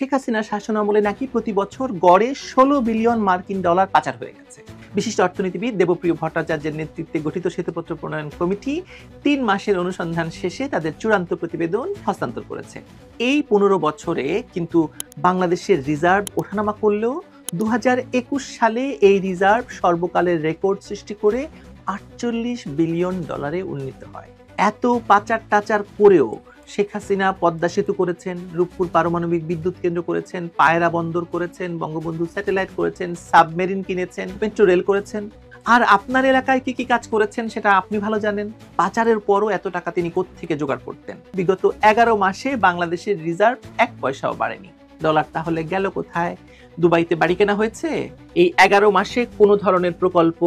শেখ হাসিনার শাসনামলে নাকি প্রতি বছর গড়ে ১৬ বিলিয়ন মার্কিন ডলার পাচার হয়ে গেছে। বিশিষ্ট অর্থনীতিবিদ দেবপ্রিয় ভট্টাচার্যের নেতৃত্বে গঠিত শ্বেতপত্র প্রণয়ন কমিটি ৩ মাসের অনুসন্ধান শেষে তাদের চূড়ান্ত প্রতিবেদন হস্তান্তর করেছে। এই ১৫ বছরে কিন্তু বাংলাদেশের রিজার্ভ ওঠানামা করলেও ২০২১ সালে এই রিজার্ভ সর্বকালের রেকর্ড সৃষ্টি করে ৪৮ বিলিয়ন ডলারে উন্নীত হয়। এত পাচার টাচার করেও শেখ হাসিনা পদ্মা সেতু করেছেন, রূপপুর পারমাণবিক বিদ্যুৎ কেন্দ্র করেছেন, পায়রা বন্দর করেছেন, বঙ্গবন্ধু স্যাটেলাইট করেছেন, সাবমেরিন কিনেছেন, মেট্রো রেল করেছেন। আর আপনার এলাকায় কি কি কাজ করেছেন সেটা আপনি ভালো জানেন। পাচারের পরও এত টাকা তিনি কোত্থেকে জোগাড় করতেন? বিগত ১১ মাসে বাংলাদেশের রিজার্ভ ১ পয়সাও বাড়েনি। ডলার তাহলে গেল কোথায়? দুবাইতে বাড়ি কেনা হয়েছে? এই ১১ মাসে কোনো ধরনের প্রকল্প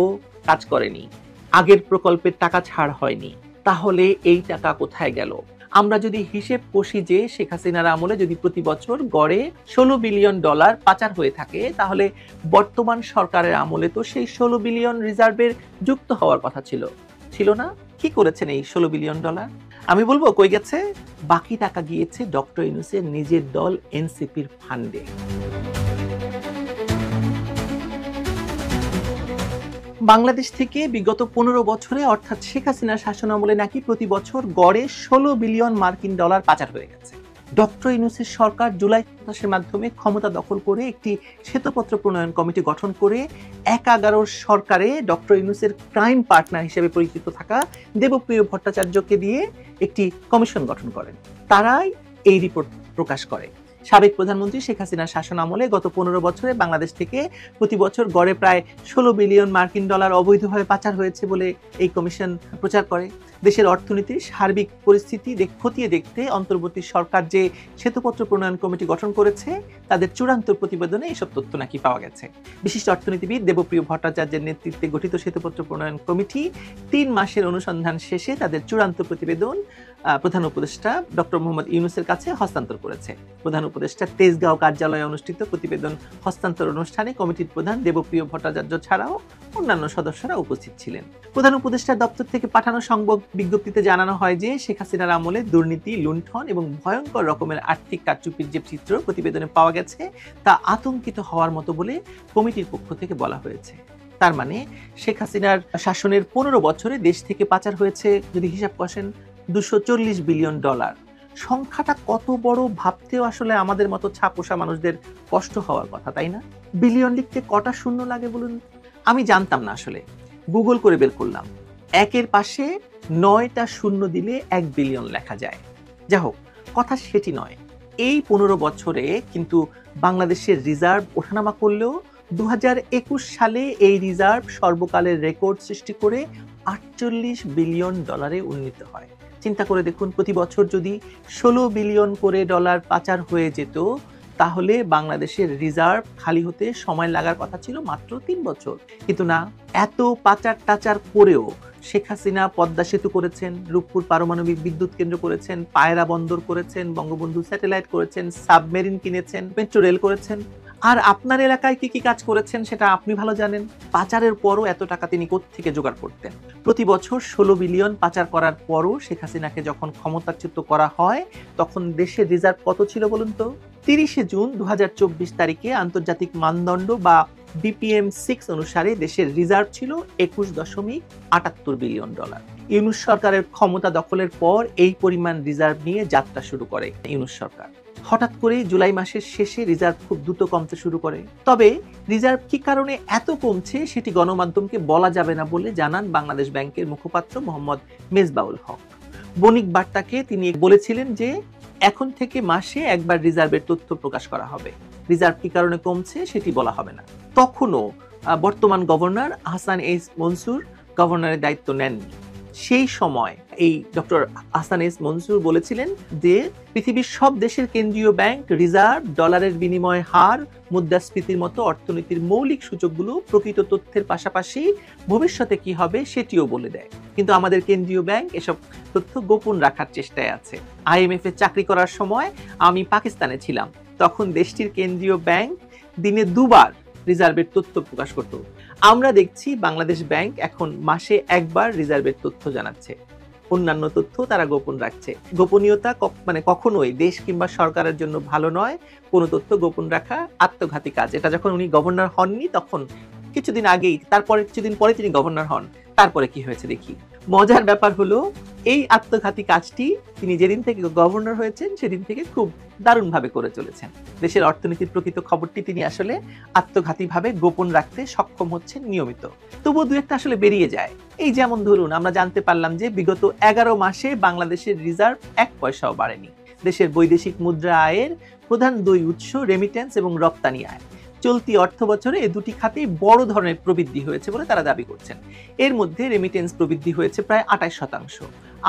কাজ করেনি, আগের প্রকল্পের টাকা ছাড় হয়নি। তাহলে এই টাকা কোথায় গেল? আমরা যদি হিসেব কষি যে শেখ হাসিনার আমলে যদি প্রতি বছর গড়ে ১৬ বিলিয়ন ডলার পাচার হয়ে থাকে, তাহলে বর্তমান সরকারের আমলে তো সেই ১৬ বিলিয়ন রিজার্ভের যুক্ত হওয়ার কথা ছিল না? কি করেছেন এই ১৬ বিলিয়ন ডলার? আমি বলবো কই গেছে? বাকি টাকা গিয়েছে ডক্টর ইউনূসের নিজের দল এনসিপির ফান্ডে। বাংলাদেশ থেকে বিগত ১৫ বছরে অর্থাৎ শেখ হাসিনার শাসনামলে নাকি প্রতি বছর গড়ে ১৬ বিলিয়ন মার্কিন ডলার পাচার হয়ে গেছে। ডক্টর ইউনূসের সরকার জুলাই ২০২০ মাধ্যমে ক্ষমতা দখল করে একটি শ্বেতপত্র প্রণয়ন কমিটি গঠন করে ১১ সরকারে ডক্টর ইউনূসের প্রাইম পার্টনার হিসেবে পরিচিত থাকা দেবপ্রিয় ভট্টাচার্যকে দিয়ে একটি কমিশন গঠন করেন। তারাই এই রিপোর্ট প্রকাশ করে। সাবেক প্রধানমন্ত্রী শেখ হাসিনার শাসন আমলে গত ১৫ বছরে বাংলাদেশ থেকে প্রতি বছর গড়ে প্রায় ১৬ বিলিয়ন মার্কিন ডলার অবৈধভাবে পাচার হয়েছে বলে এই কমিশন প্রচার করে। দেশের অর্থনীতির সার্বিক পরিস্থিতি খতিয়ে দেখতে অন্তর্বর্তী সরকার যে শ্বেতপত্র প্রণয়ন কমিটি গঠন করেছে, তাদের চূড়ান্ত প্রতিবেদনে এসব তথ্য নাকি পাওয়া গেছে। বিশিষ্ট অর্থনীতিবিদ দেবপ্রিয় ভট্টাচার্যের নেতৃত্বে গঠিত শ্বেতপত্র প্রণয়ন কমিটি ৩ মাসের অনুসন্ধান শেষে তাদের চূড়ান্ত প্রতিবেদন প্রধান উপদেষ্টা ডক্টর মোহাম্মদ ইউনূসের কাছে হস্তান্তর করেছে। প্রধান উপদেষ্টা তেজগাঁও কার্যালয়ে অনুষ্ঠিত প্রতিবেদন হস্তান্তর অনুষ্ঠানে কমিটির প্রধান দেবপ্রিয় ভট্টাচার্য ছাড়াও অন্যান্য সদস্যরা উপস্থিত ছিলেন। প্রধান উপদেষ্টার দপ্তর থেকে পাঠানো সংবাদ বিজ্ঞপ্তিতে জানানো হয় যে শেখ হাসিনার আমলে দুর্নীতি, লুণ্ঠন এবং ভয়ঙ্কর রকমের আর্থিক কারচুপির যে চিত্র প্রতিবেদনে পাওয়া গেছে তা আতঙ্কিত হওয়ার মতো বলে কমিটির পক্ষ থেকে বলা হয়েছে। তার মানে শেখ হাসিনার শাসনের ১৫ বছরে দেশ থেকে পাচার হয়েছে, যদি হিসাব করেন, ২৪০ বিলিয়ন ডলার। সংখ্যাটা কত বড় ভাবতেও আসলে আমাদের মতো ছাপোষা মানুষদের কষ্ট হওয়ার কথা, তাই না? বিলিয়ন লিখতে কটা শূন্য লাগে বলুন? আমি জানতাম না, আসলে গুগল করে বের করলাম। একের পাশে ৯টা শূন্য দিলে ১ বিলিয়ন লেখা যায়। যা হোক, কথা সেটি নয়। এই ১৫ বছরে কিন্তু বাংলাদেশের রিজার্ভ ওঠানামা করলেও ২০২১ সালে এই রিজার্ভ সর্বকালের রেকর্ড সৃষ্টি করে ৪৮ বিলিয়ন ডলারে উন্নীত হয়। চিন্তা করে দেখুন, প্রতি বছর যদি ১৬ বিলিয়ন করে ডলার পাচার হয়ে যেত, তাহলে বাংলাদেশের রিজার্ভ খালি হতে সময় লাগার কথা ছিল মাত্র ৩ বছর। কিন্তু না, এত পাচার টাচার করেও শেখ হাসিনা পদ্মা সেতু করেছেন, রূপপুর পারমাণবিক বিদ্যুৎ কেন্দ্র করেছেন, পায়রা বন্দর করেছেন, বঙ্গবন্ধু স্যাটেলাইট করেছেন, সাবমেরিন কিনেছেন, মেট্রো রেল করেছেন। আর আপনার এলাকায় কি কি কাজ করেছেন সেটা আপনি ভালো জানেন। পাচারের পরও এত টাকা তিনি কোত্থেকে জোগাড় করতেন? প্রতি বছর ১৬ বিলিয়ন পাচার করার পরও শেখ হাসিনাকে যখন ক্ষমতাচ্যুত করা হয়, তখন দেশের রিজার্ভ কত ছিল বলুন তো? ৩০শে জুন ২০২৪ তারিখে আন্তর্জাতিক মানদণ্ড বা BPM-6 অনুসারে দেশের রিজার্ভ ছিল ২১.৭৮ বিলিয়ন ডলার। ইউনূস সরকারের ক্ষমতা দখলের পর এই পরিমাণ রিজার্ভ নিয়ে যাত্রা শুরু করে ইউনূস সরকার। হঠাৎ করে জুলাই মাসের শেষে রিজার্ভ খুব দ্রুত কমতে শুরু করে। তবে রিজার্ভ কি কারণে এত কমছে সেটি গণমাধ্যমকে বলা যাবে না বলে জানান বাংলাদেশ ব্যাংকের মুখপাত্র মোহাম্মদ মেজবাউল হক। বণিক বার্তাকে তিনি বলেছিলেন যে এখন থেকে মাসে একবার রিজার্ভের তথ্য প্রকাশ করা হবে, রিজার্ভ কি কারণে কমছে সেটি বলা হবে না। তখনও বর্তমান গভর্নর আহসান এইচ মনসুর গভর্নরের দায়িত্ব নেননি। সেই সময় এই ডক্টর আহসান এইচ মনসুর বলেছিলেন যে পৃথিবীর সব দেশের কেন্দ্রীয় ব্যাংক রিজার্ভ, ডলারের বিনিময় হার, মুদ্রাস্ফীতির মতো অর্থনীতির মৌলিক সূচকগুলো প্রকৃত তথ্যের পাশাপাশি ভবিষ্যতে কি হবে সেটিও বলে দেয়। কিন্তু আমাদের কেন্দ্রীয় ব্যাংক এসব তথ্য গোপন রাখার চেষ্টায় আছে। IMF এ চাকরি করার সময় আমি পাকিস্তানে ছিলাম, তখন দেশটির কেন্দ্রীয় ব্যাংক দিনে 2 বার রিজার্ভের তথ্য প্রকাশ করত। আমরা দেখছি বাংলাদেশ ব্যাংক এখন মাসে 1 বার রিজার্ভের তথ্য জানাচ্ছে। অন্যান্য তথ্য তারা গোপন রাখছে। গোপনীয়তা মানে কখনোই দেশ কিংবা সরকারের জন্য ভালো নয়। কোনো তথ্য গোপন রাখা আত্মঘাতী কাজ। এটা যখন উনি গভর্নর হননি তখন কিছুদিন আগেই, তারপরে কিছুদিন পরে তিনি গভর্নর হন। তারপরে কি হয়েছে দেখি। মজার ব্যাপার হলো এই আত্মঘাতী কাজটি তিনি যেদিন থেকে গভর্নর হয়েছেন সেদিন থেকে খুব দারুণভাবে করে চলেছেন। দেশের অর্থনীতির প্রকৃত খবরটি তিনি আসলে আত্মঘাতীভাবে গোপন রাখতে সক্ষম হচ্ছেন নিয়মিত। তবুও দু একটা আসলে বেরিয়ে যায়। এই যেমন ধরুন আমরা জানতে পারলাম যে বিগত 11 মাসে বাংলাদেশের রিজার্ভ 1 পয়সাও বাড়েনি। দেশের বৈদেশিক মুদ্রা আয়ের প্রধান দুই উৎস রেমিটেন্স এবং রপ্তানি আয়। চলতি অর্থ বছরে এই দুটি খাতেই বড় ধরনের প্রবৃদ্ধি হয়েছে বলে তারা দাবি করছেন। এর মধ্যে রেমিটেন্স প্রবৃদ্ধি হয়েছে প্রায় 28%,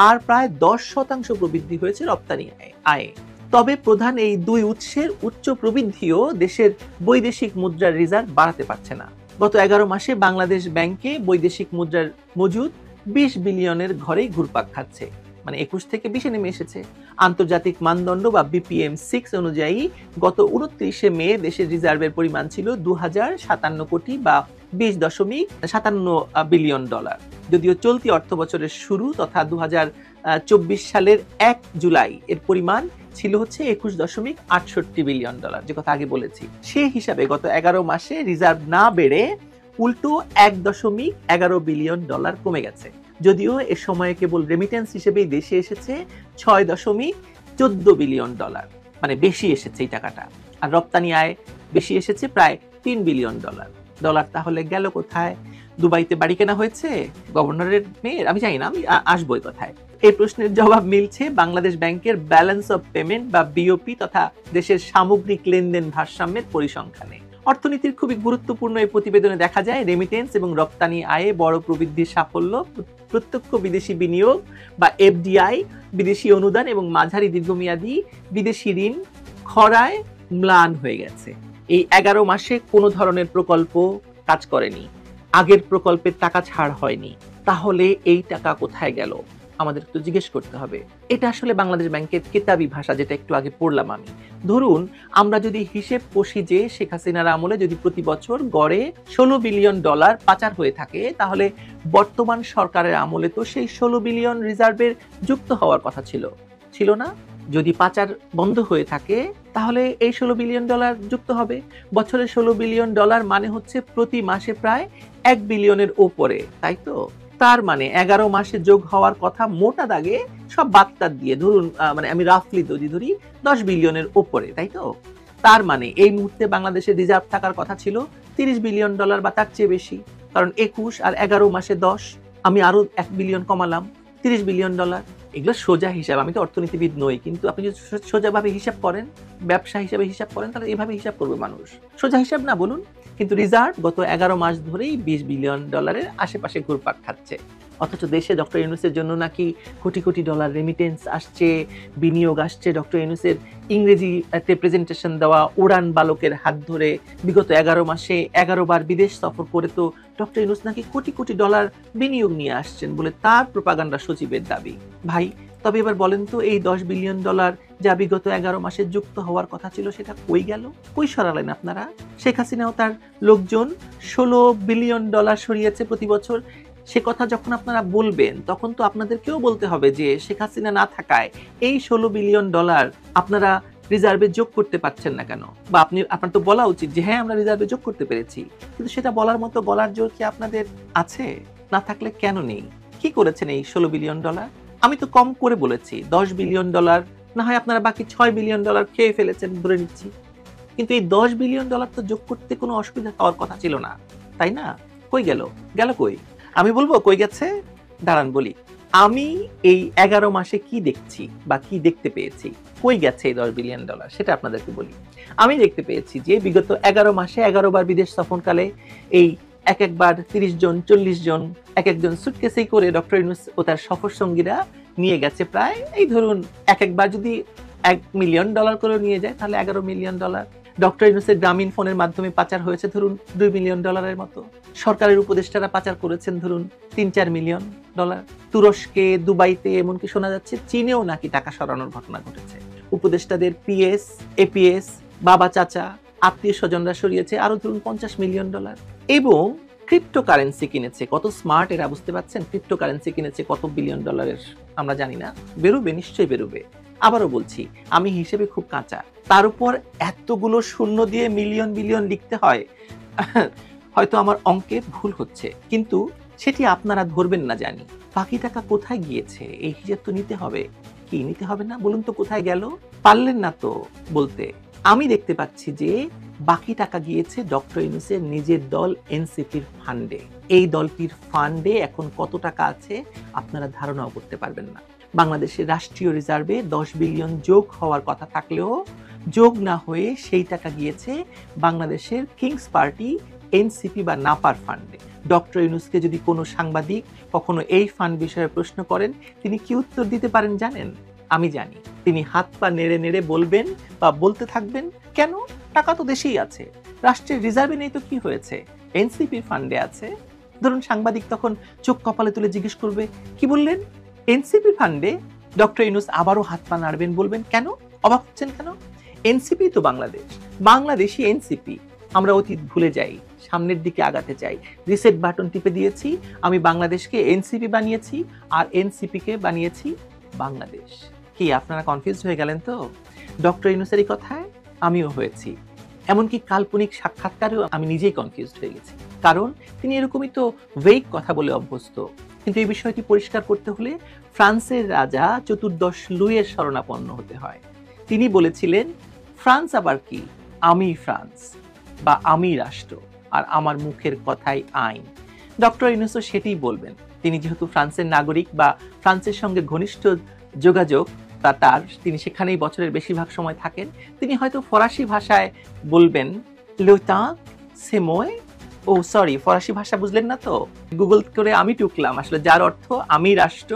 আর প্রায় 10% প্রবৃদ্ধি হয়েছে রপ্তানি আয়ে। তবে প্রধান এই দুই উৎসের উচ্চ প্রবৃদ্ধিও দেশের বৈদেশিক মুদ্রার রিজার্ভ বাড়াতে পারছে না। গত 11 মাসে বাংলাদেশ ব্যাংকে বৈদেশিক মুদ্রার মজুদ 20 বিলিয়নের ঘরেই ঘুরপাক খাচ্ছে, মানে 21 থেকে 20-এ নেমে এসেছে। আন্তর্জাতিক মানদণ্ড বা BPM-6 অনুযায়ী গত 29শে মে দেশের রিজার্ভের পরিমাণ ছিল 2057 কোটি বা 20.57 বিলিয়ন ডলার। যদিও চলতি অর্থ বছরের শুরু তথা 2024 সালের 1 জুলাই এর পরিমাণ ছিল হচ্ছে 21.68 বিলিয়ন ডলার, যে কথা আগে বলেছি। সেই হিসাবে গত 11 মাসে রিজার্ভ না বেড়ে উল্টো 1.11 বিলিয়ন ডলার কমে গেছে। যদিও এ সময়ে কেবল রেমিটেন্স হিসেবেই দেশে এসেছে 6.14 বিলিয়ন ডলার, মানে বেশি এসেছে এই টাকাটা। আর রপ্তানি আয় বেশি এসেছে প্রায় 3 বিলিয়ন ডলার। ডলার তাহলে গেল কোথায়? দুবাইতে বাড়ি কেনা হয়েছে গভর্নরের মেয়ের? আমি জানি না, আমি আসবো এই কথায়। এই প্রশ্নের জবাব মিলছে বাংলাদেশ ব্যাংকের ব্যালেন্স অফ পেমেন্ট বা BOP তথা দেশের সামগ্রিক লেনদেন ভারসাম্যের পরিসংখ্যানে। অর্থনীতির খুবই গুরুত্বপূর্ণ এই প্রতিবেদনে দেখা যায় রেমিটেন্স এবং রপ্তানি আয়ে বড় প্রবৃদ্ধির সাফল্য, প্রত্যক্ষ বিদেশি বিনিয়োগ বা FDI, বিদেশি অনুদান এবং মাঝারি দীর্ঘমেয়াদী বিদেশি ঋণ খরায় ম্লান হয়ে গেছে। এই 11 মাসে কোনো ধরনের প্রকল্প কাজ করেনি, আগের প্রকল্পের টাকা ছাড় হয়নি। তাহলে এই টাকা কোথায় গেল? আমাদের একটু জিজ্ঞেস করতে হবে। এটা আসলে বাংলাদেশ ব্যাংকের কেতাবি ভাষা, যেটা একটু আগে পড়লাম আমি। ধরুন আমরা যদি হিসেব কষি যে শেখ হাসিনার আমলে যদি প্রতি বছর গড়ে 16 বিলিয়ন ডলার পাচার হয়ে থাকে, তাহলে বর্তমান সরকারের আমলে তো সেই 16 বিলিয়ন রিজার্ভের যুক্ত হওয়ার কথা ছিল না? যদি পাচার বন্ধ হয়ে থাকে তাহলে এই 16 বিলিয়ন ডলার যুক্ত হবে। বছরে 16 বিলিয়ন ডলার মানে হচ্ছে প্রতি মাসে প্রায় 1 বিলিয়নের ওপরে, তাই তো? তার মানে 11 মাসে যোগ হওয়ার কথা মোটা দাগে সব বাদ দিয়ে ধরুন, মানে আমি রাফলি যদি ধরি 10 বিলিয়নের ওপরে, তাই তো? তার মানে এই মুহূর্তে বাংলাদেশের রিজার্ভ থাকার কথা ছিল 30 বিলিয়ন ডলার বা তার চেয়ে বেশি। কারণ 21 আর 11 মাসে 10, আমি আরো 1 বিলিয়ন কমালাম, 30 বিলিয়ন ডলার। এগুলো সোজা হিসাব, আমি তো অর্থনীতিবিদ নই, কিন্তু আপনি যদি সোজাভাবে হিসাব করেন, ব্যবসা হিসাবে হিসাব করেন, তাহলে এভাবে হিসাব করবে মানুষ। সোজা হিসাব না বলুন? কিন্তু রিজার্ভ গত 11 মাস ধরেই 20 বিলিয়ন ডলারের আশেপাশে ঘুরপাক খাচ্ছে। অথচ দেশে ডক্টর ইউনূসের জন্য নাকি কোটি কোটি ডলার রেমিটেন্স আসছে, বিনিয়োগ আসছে। ডক্টর ইউনূসের ইংরেজিতে প্রেজেন্টেশন দেওয়া উড়ান বালকের হাত ধরে বিগত 11 মাসে 11 বার বিদেশ সফর করে তো ডক্টর ইউনূস নাকি কোটি কোটি ডলার বিনিয়োগ নিয়ে আসছেন বলে তার প্রোপাগান্ডা সচিবের দাবি। ভাই, তবে এবার বলেন তো এই 10 বিলিয়ন ডলার যা বিগত 11 মাসে যুক্ত হওয়ার কথা ছিল সেটা কই গেল? কই সরালেন আপনারা? শেখ হাসিনাও তার লোকজন 16 বিলিয়ন ডলার সরিয়েছে প্রতি বছর। সে কথা যখন আপনারা বলবেন তখন তো আপনাদেরকেও বলতে হবে যে শেখ হাসিনা না থাকায় এই 16 বিলিয়ন ডলার আপনারা রিজার্ভে যোগ করতে পারছেন না কেন? বা আপনার তো বলা উচিত যে হ্যাঁ আমরা রিজার্ভে যোগ করতে পেরেছি, কিন্তু সেটা বলার মতো গলার জোর কি আপনাদের আছে? না থাকলে কেন নেই? কি করেছেন এই 16 বিলিয়ন ডলার? আমি তো কম করে বলেছি 10 বিলিয়ন ডলার, না হয় আপনারা বাকি 6 বিলিয়ন ডলার খেয়ে ফেলেছেন ধরে নিচ্ছি, কিন্তু এই 10 বিলিয়ন ডলার তো যোগ করতে কোনো অসুবিধা হওয়ার কথা ছিল না, তাই না? কই গেল? কই? আমি বলবো কই গেছে? দাঁড়ান বলি। আমি এই 11 মাসে কি দেখছি বা কি দেখতে পেয়েছি, কই গেছে এই 10 বিলিয়ন ডলার, সেটা আপনাদেরকে বলি। আমি দেখতে পেয়েছি যে বিগত 11 মাসে 11 বার বিদেশ সফরকালে এই একবার 30 জন 40 জন একজন সুটকেসেই করে ডক্টর ইউনূস ও তার সফর সঙ্গীরা নিয়ে গেছে প্রায়, এই ধরুন একবার যদি 1 মিলিয়ন ডলার করে নিয়ে যায় তাহলে 11 মিলিয়ন ডলার। ডক্টর ইউনূসের গ্রামীণ ফোনের মাধ্যমে পাচার হয়েছে ধরুন 2 মিলিয়ন ডলারের মতো। সরকারের উপদেষ্টারা পাচার করেছেন ধরুন 3-4 মিলিয়ন ডলার। তুরস্কে, দুবাইতে, এমনকি শোনা যাচ্ছে চীনেও নাকি টাকা সরানোর ঘটনা ঘটেছে। উপদেষ্টাদের PS, APS, বাবা চাচা, আত্মীয় স্বজনরা সরিয়েছে আরো ধরুন 50 মিলিয়ন ডলার। এবং ক্রিপ্টোকারেন্সি কিনেছে, কত স্মার্ট এরা, বুঝতে পারছেন? ক্রিপ্টোকারেন্সি কিনেছে কত বিলিয়ন ডলারের, আমরা জানি না। বেরোবে, নিশ্চয়ই বেরোবে। আবারও বলছি, আমি হিসেবে খুব কাঁচা, তার উপর এতগুলো শূন্য দিয়ে মিলিয়ন বিলিয়ন লিখতে হয়। হয়তো আমার অঙ্কে ভুল হচ্ছে, কিন্তু সেটি আপনারা ধরবেন না জানি। বাকি টাকা কোথায় গিয়েছে এই হিসেব তো নিতে হবে। কি নিতে হবে না বলুন তো? কোথায় গেল? পারলেন না তো বলতে। আমি দেখতে পাচ্ছি যে বাকি টাকা গিয়েছে ডক্টর ইউনূসের নিজের দল এনসিপির ফান্ডে। এই দলটির ফান্ডে এখন কত টাকা আছে আপনারা ধারণাও করতে পারবেন না। বাংলাদেশের রাষ্ট্রীয় রিজার্ভে 10 বিলিয়ন যোগ হওয়ার কথা থাকলেও যোগ না হয়ে সেই টাকা গিয়েছে বাংলাদেশের কিংস পার্টি এনসিপি বা নাপার ফান্ডে। ডক্টর ইউনূসকে যদি কোনো সাংবাদিক কখনো এই ফান্ড বিষয়ে প্রশ্ন করেন, তিনি কি উত্তর দিতে পারেন জানেন? আমি জানি। তিনি হাত পা নেড়ে নেড়ে বলবেন বা বলতে থাকবেন, কেন? টাকা তো দেশেই আছে, রাষ্ট্রের রিজার্ভে নেই তো কি হয়েছে, এনসিপির ফান্ডে আছে। ধরুন সাংবাদিক তখন চোখ কপালে তুলে জিজ্ঞেস করবে, কি বললেন? এনসিপি ফান্ডে? ডক্টর ইউনূস আবারও হাত পা নাড়বেন, বলবেন, কেন? অবাক হচ্ছেন কেন? এনসিপি তো বাংলাদেশ, বাংলাদেশি এনসিপি। আমরা অতীত ভুলে যাই, সামনের দিকে আগাতে চাই। রিসেট বাটন টিপে দিয়েছি, আমি বাংলাদেশকে এনসিপি বানিয়েছি আর এনসিপি কে বানিয়েছি বাংলাদেশ। কি আপনারা কনফিউজ হয়ে গেলেন তো? ডক্টর ইউনূসের এই কথায় আমিও হয়েছি। এমনকি কাল্পনিক সাক্ষাৎকারেও আমি নিজেই কনফিউজড হয়ে গেছি, কারণ তিনি এরকমই তো ওয়েক কথা বলে অভ্যস্ত। কিন্তু এই বিষয়টি পরিষ্কার করতে হলে ফ্রান্সের রাজা চতুর্দশ লুইয়ের শরণাপন্ন হতে হয়। তিনি বলেছিলেন, ফ্রান্স আবার কি, আমি ফ্রান্স, বা আমি রাষ্ট্র, আর আমার মুখের কথাই আইন। ডক্টর ইউনূসও সেটিই বলবেন। তিনি যেহেতু ফ্রান্সের নাগরিক বা ফ্রান্সের সঙ্গে ঘনিষ্ঠ যোগাযোগ বা তিনি সেখানেই বছরের বেশিরভাগ সময় থাকেন, তিনি হয়তো ফরাসি ভাষায় বলবেন, লেতা সেময়। ও সরি, ফরাসি ভাষা বুঝলেন না তো? গুগল করে আমি টুকলাম, আসলে যার অর্থ আমি রাষ্ট্র,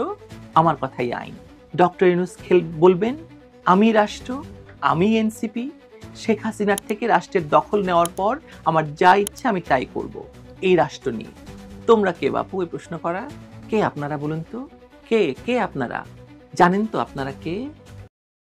আমার কথাই আইন। ডক্টর ইউনূস বলবেন, আমি রাষ্ট্র, আমি এনসিপি, শেখ হাসিনার থেকে রাষ্ট্রের দখল নেওয়ার পর আমার যা ইচ্ছে আমি তাই করব এই রাষ্ট্র নিয়ে। তোমরা কে বাপু এই প্রশ্ন করা? কে আপনারা বলুন তো? কে কে আপনারা? জানেন তো আপনারা কে?